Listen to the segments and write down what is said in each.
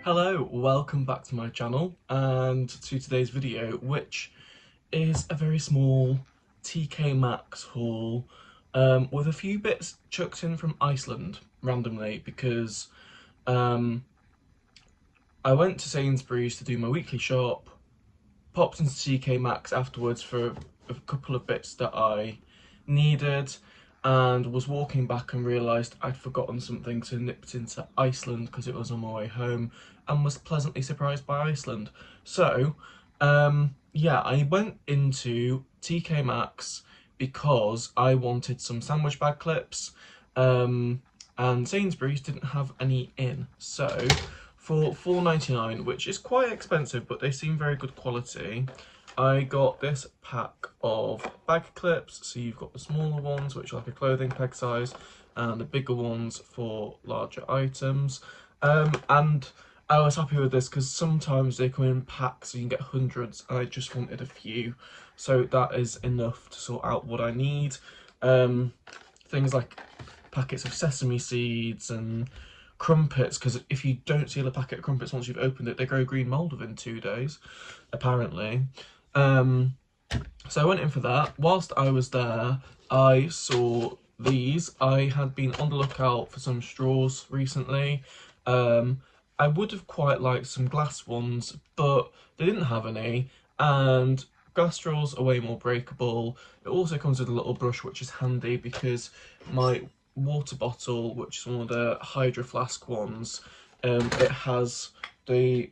Hello, welcome back to my channel and to today's video, which is a very small TK Maxx haul with a few bits chucked in from Iceland randomly because I went to Sainsbury's to do my weekly shop, popped into TK Maxx afterwards for a couple of bits that I needed, and was walking back and realised I'd forgotten something, so nipped into Iceland because it was on my way home and was pleasantly surprised by Iceland. So yeah, I went into TK Maxx because I wanted some sandwich bag clips and Sainsbury's didn't have any in. So for £4.99, which is quite expensive but they seem very good quality, I got this pack of bag clips. So you've got the smaller ones, which are like a clothing peg size, and the bigger ones for larger items. And I was happy with this because sometimes they come in packs, so you can get hundreds, and I just wanted a few. So that is enough to sort out what I need. Things like packets of sesame seeds and crumpets, because if you don't seal a packet of crumpets once you've opened it, they grow green mould within 2 days, apparently. So I went in for that. Whilst I was there, I saw these. I had been on the lookout for some straws recently. I would have quite liked some glass ones, but they didn't have any, and glass straws are way more breakable. It also comes with a little brush, which is handy because my water bottle, which is one of the Hydro Flask ones, it has the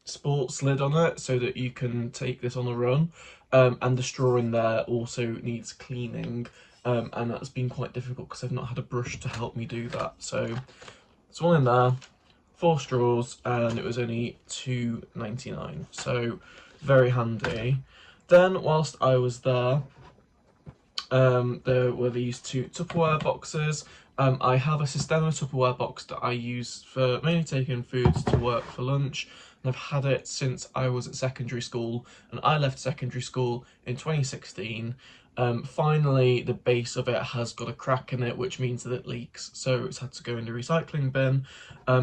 sports lid on it so that you can take this on a run, and the straw in there also needs cleaning, and that's been quite difficult because I've not had a brush to help me do that. So it's one in there, 4 straws, and it was only £2.99, so very handy. Then whilst I was there, there were these 2 Tupperware boxes. I have a Systema Tupperware box that I use for mainly taking foods to work for lunch, and I've had it since I was at secondary school, and I left secondary school in 2016. Finally, the base of it has got a crack in it, which means that it leaks, so it's had to go in the recycling bin.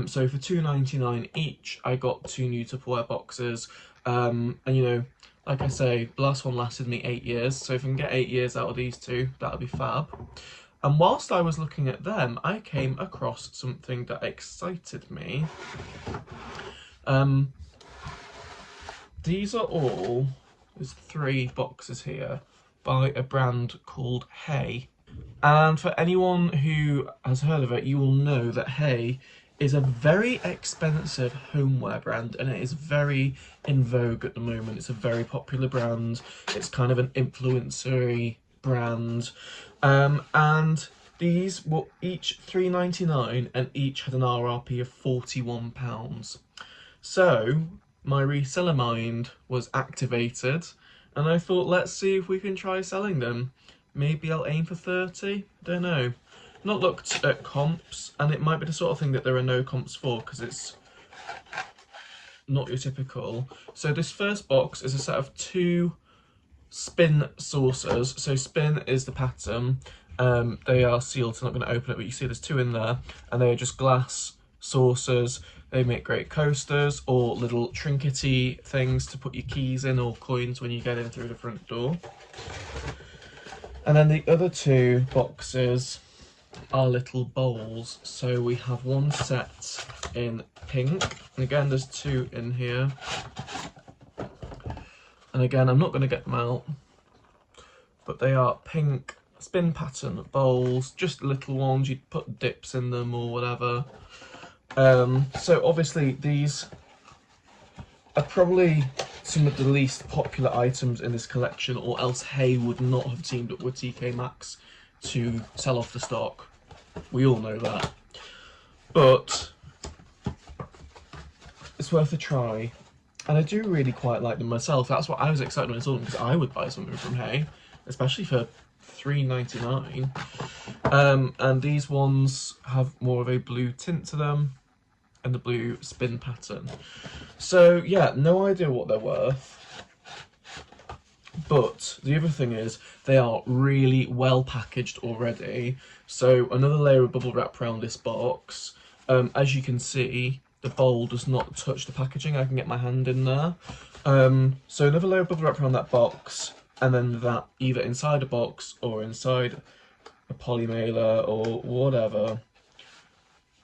So for £2.99 each, I got 2 new Tupperware boxes, and you know, like I say, the last one lasted me 8 years, so if I can get 8 years out of these 2, that'll be fab. And whilst I was looking at them, I came across something that excited me. These are all, there's 3 boxes here, by a brand called Hey. And for anyone who has heard of it, you will know that Hey is a very expensive homeware brand, and it is very in vogue at the moment. It's a very popular brand. It's kind of an influencer-y brand. And these were each £3.99 and each had an RRP of £41. So my reseller mind was activated, and I thought, let's see if we can try selling them. Maybe I'll aim for 30, don't know. Not looked at comps, and it might be the sort of thing that there are no comps for because it's not your typical. So this first box is a set of 2 spin saucers. So spin is the pattern. They are sealed, so I'm not going to open it, but you see there's 2 in there, and they are just glass saucers. They make great coasters or little trinkety things to put your keys in or coins when you get in through the front door. And then the other 2 boxes are little bowls. So we have one set in pink, and again there's 2 in here. And again, I'm not going to get them out, but they are pink spin pattern bowls, just little ones. You'd put dips in them or whatever. So obviously these are probably some of the least popular items in this collection, or else Hey would not have teamed up with TK Maxx to sell off the stock. We all know that. But it's worth a try. And I do really quite like them myself. That's what I was excited when I saw them, because I would buy something from Hey, especially for £3.99. And these ones have more of a blue tint to them, and the blue spin pattern. So yeah, no idea what they're worth. But the other thing is, they are really well packaged already. So another layer of bubble wrap around this box. As you can see, the bowl does not touch the packaging. I can get my hand in there. So another layer of bubble wrap around that box, and then that either inside a box or inside a poly mailer or whatever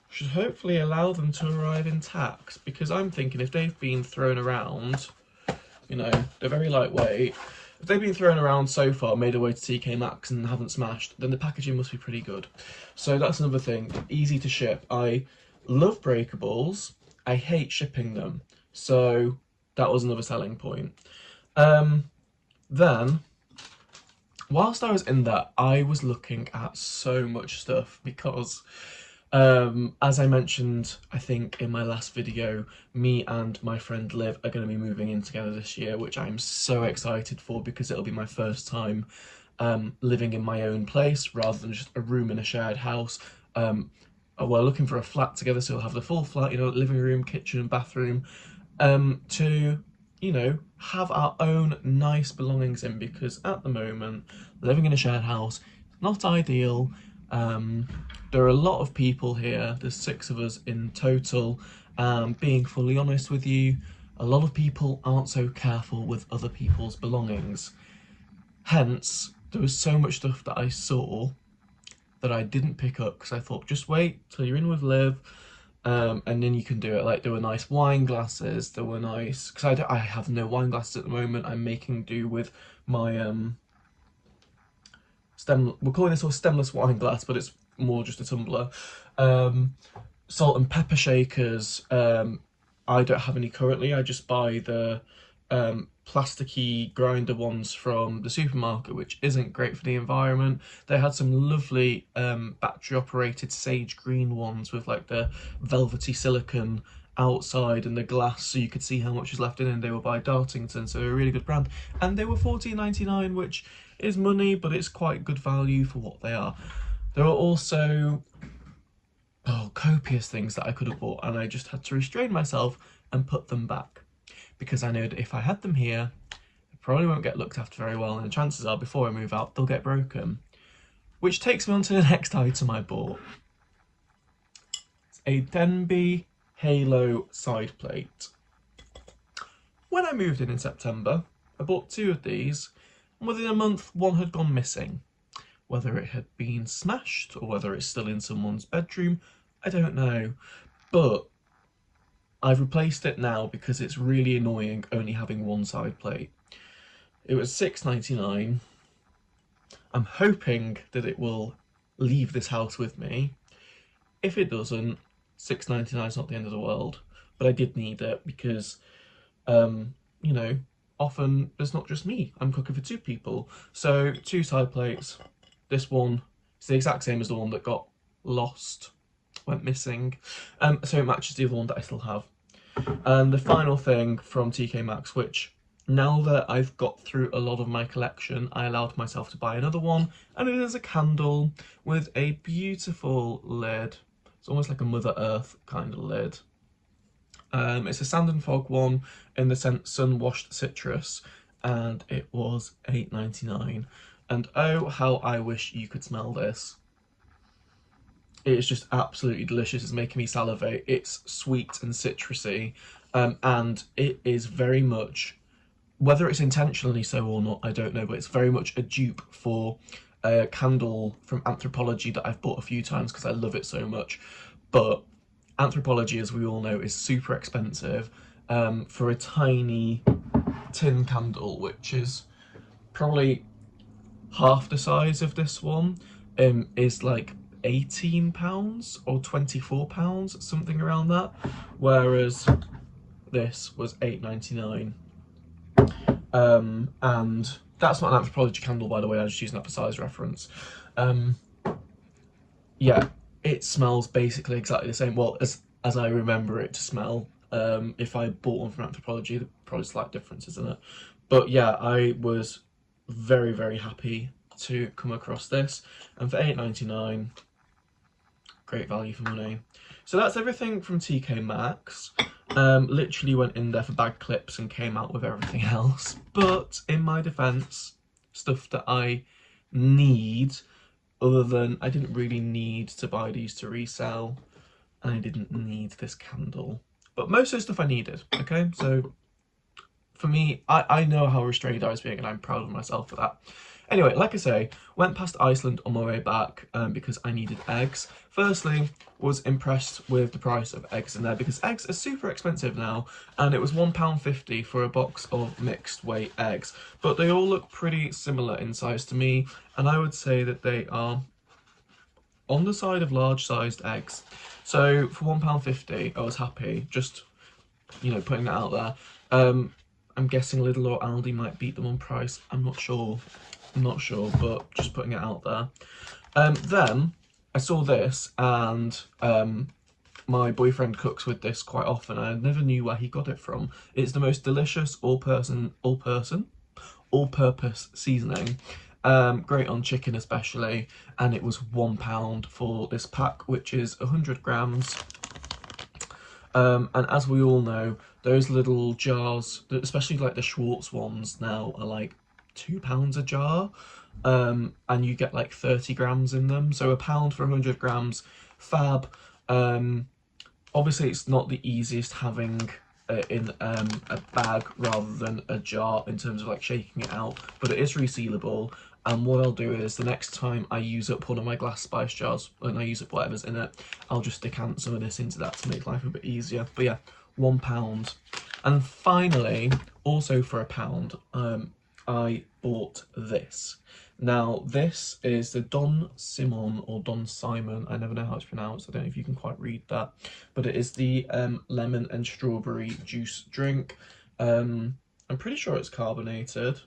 should hopefully allow them to arrive intact, because I'm thinking if they've been thrown around, you know, they're very lightweight. If they've been thrown around so far, made their way to TK Maxx and haven't smashed, then the packaging must be pretty good. So that's another thing, easy to ship. I love breakables, I hate shipping them. So that was another selling point. Then, whilst I was in that, I was looking at so much stuff because as I mentioned, I think in my last video, me and my friend Liv are going to be moving in together this year, which I'm so excited for because it'll be my first time living in my own place rather than just a room in a shared house. We're looking for a flat together, so we'll have the full flat, you know, living room, kitchen and bathroom, to, you know, have our own nice belongings in, because at the moment, living in a shared house, not ideal. There are a lot of people here, there's 6 of us in total. Being fully honest with you, a lot of people aren't so careful with other people's belongings. Hence, there was so much stuff that I saw that I didn't pick up because I thought, just wait till you're in with Liv, and then you can do it. Like, there were nice wine glasses, there were nice, because I have no wine glasses at the moment. I'm making do with my we're calling this a stemless wine glass, but it's more just a tumbler. Salt and pepper shakers, I don't have any currently. I just buy the plasticky grinder ones from the supermarket, which isn't great for the environment. They had some lovely battery operated sage green ones with like the velvety silicone outside and the glass so you could see how much is left in, and they were by Dartington, so a really good brand, and they were $14.99, which is money, but it's quite good value for what they are. There are also copious things that I could have bought, and I just had to restrain myself and put them back, because I know that if I had them here, they probably won't get looked after very well, and the chances are before I move out they'll get broken. Which takes me on to the next item I bought. It's a Denby Halo side plate. When I moved in September, I bought 2 of these, and within a month one had gone missing. Whether it had been smashed or whether it's still in someone's bedroom, I don't know, but I've replaced it now because it's really annoying only having one side plate. It was $6.99. I'm hoping that it will leave this house with me. If it doesn't, $6.99 is not the end of the world, but I did need it because, you know, often there's not just me, I'm cooking for 2 people. So 2 side plates. This one is the exact same as the one that got lost, went missing, so it matches the other one that I still have. And the final thing from TK Maxx, which now that I've got through a lot of my collection, I allowed myself to buy another one, and it is a candle with a beautiful lid. It's almost like a Mother Earth kind of lid. It's a sand and fog one in the scent Sun Washed Citrus, and it was $8.99. And oh, how I wish you could smell this. It is just absolutely delicious. It's making me salivate. It's sweet and citrusy, and it is very much, whether it's intentionally so or not, I don't know, but it's very much a dupe for a candle from Anthropology that I've bought a few times because I love it so much. But Anthropology, as we all know, is super expensive for a tiny tin candle, which is probably half the size of this one, is like £18 or £24, something around that, whereas this was $8.99. And that's not an Anthropology candle, by the way, I was just using that for size reference. Yeah, it smells basically exactly the same, well, as I remember it to smell. If I bought one from Anthropology, there's probably slight differences in it. But yeah, I was very, very happy to come across this, and for $8.99, great value for money. So that's everything from TK Maxx. Literally went in there for bag clips and came out with everything else, but in my defense, stuff that I need, other than I didn't really need to buy these to resell. and I didn't need this candle. But most of the stuff I needed, okay? So for me, I know how restrained I was being, and I'm proud of myself for that. Anyway, like I say, went past Iceland on my way back because I needed eggs. Firstly, was impressed with the price of eggs in there because eggs are super expensive now, and it was £1.50 for a box of mixed weight eggs. But they all look pretty similar in size to me, and I would say that they are on the side of large sized eggs. So for £1.50, I was happy, just, you know, putting that out there. I'm guessing Lidl or Aldi might beat them on price. I'm not sure, but just putting it out there. Then I saw this, and my boyfriend cooks with this quite often. I never knew where he got it from. It's the most delicious all-purpose seasoning. Great on chicken especially, and it was £1 for this pack, which is 100 grams. And as we all know, those little jars, especially like the Schwartz ones now, are like £2 a jar, and you get like 30 grams in them. So £1 for 100 grams, fab. Obviously, it's not the easiest having in a bag rather than a jar in terms of like shaking it out, but it is resealable. And what I'll do is the next time I use up one of my glass spice jars, and I use up whatever's in it, I'll just decant some of this into that to make life a bit easier. But yeah, £1. And finally, also for £1, I bought this. Now, this is the Don Simon, or Don Simon, I never know how it's pronounced, I don't know if you can quite read that, but it is the lemon and strawberry juice drink. I'm pretty sure it's carbonated.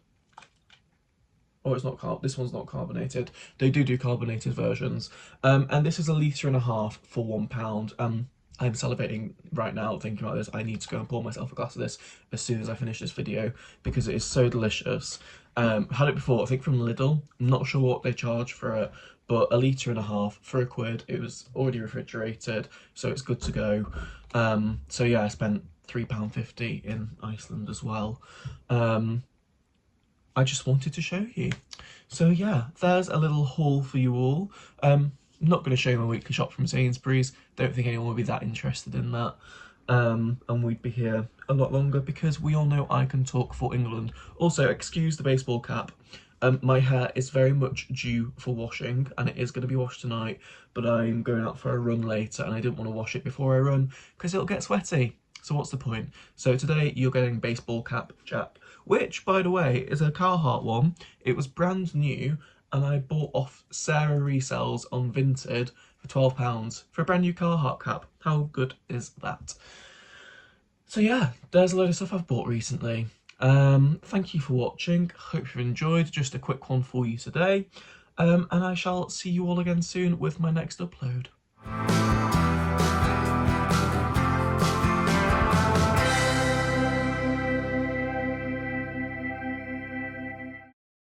Oh, it's not this one's not carbonated. They do carbonated versions. And this is 1.5 litres for £1. I'm salivating right now thinking about this. I need to go and pour myself a glass of this as soon as I finish this video because it is so delicious. Had it before, I think from Lidl. I'm not sure what they charge for it, but 1.5 litres for £1. It was already refrigerated, so it's good to go. So yeah, I spent £3.50 in Iceland as well. I just wanted to show you. So yeah, there's a little haul for you all. I'm not going to show you my weekly shop from Sainsbury's. Don't think anyone would be that interested in that. And we'd be here a lot longer because we all know I can talk for England. Also, excuse the baseball cap. My hair is very much due for washing, and it is going to be washed tonight, but I'm going out for a run later and I didn't want to wash it before I run because it'll get sweaty. So what's the point? So today you're getting baseball cap Jack, which, by the way, is a Carhartt one. It was brand new, and I bought off Sarah Resells on Vinted for £12 for a brand new Carhartt cap. How good is that? So yeah, there's a load of stuff I've bought recently. Thank you for watching. Hope you've enjoyed. Just a quick one for you today. And I shall see you all again soon with my next upload.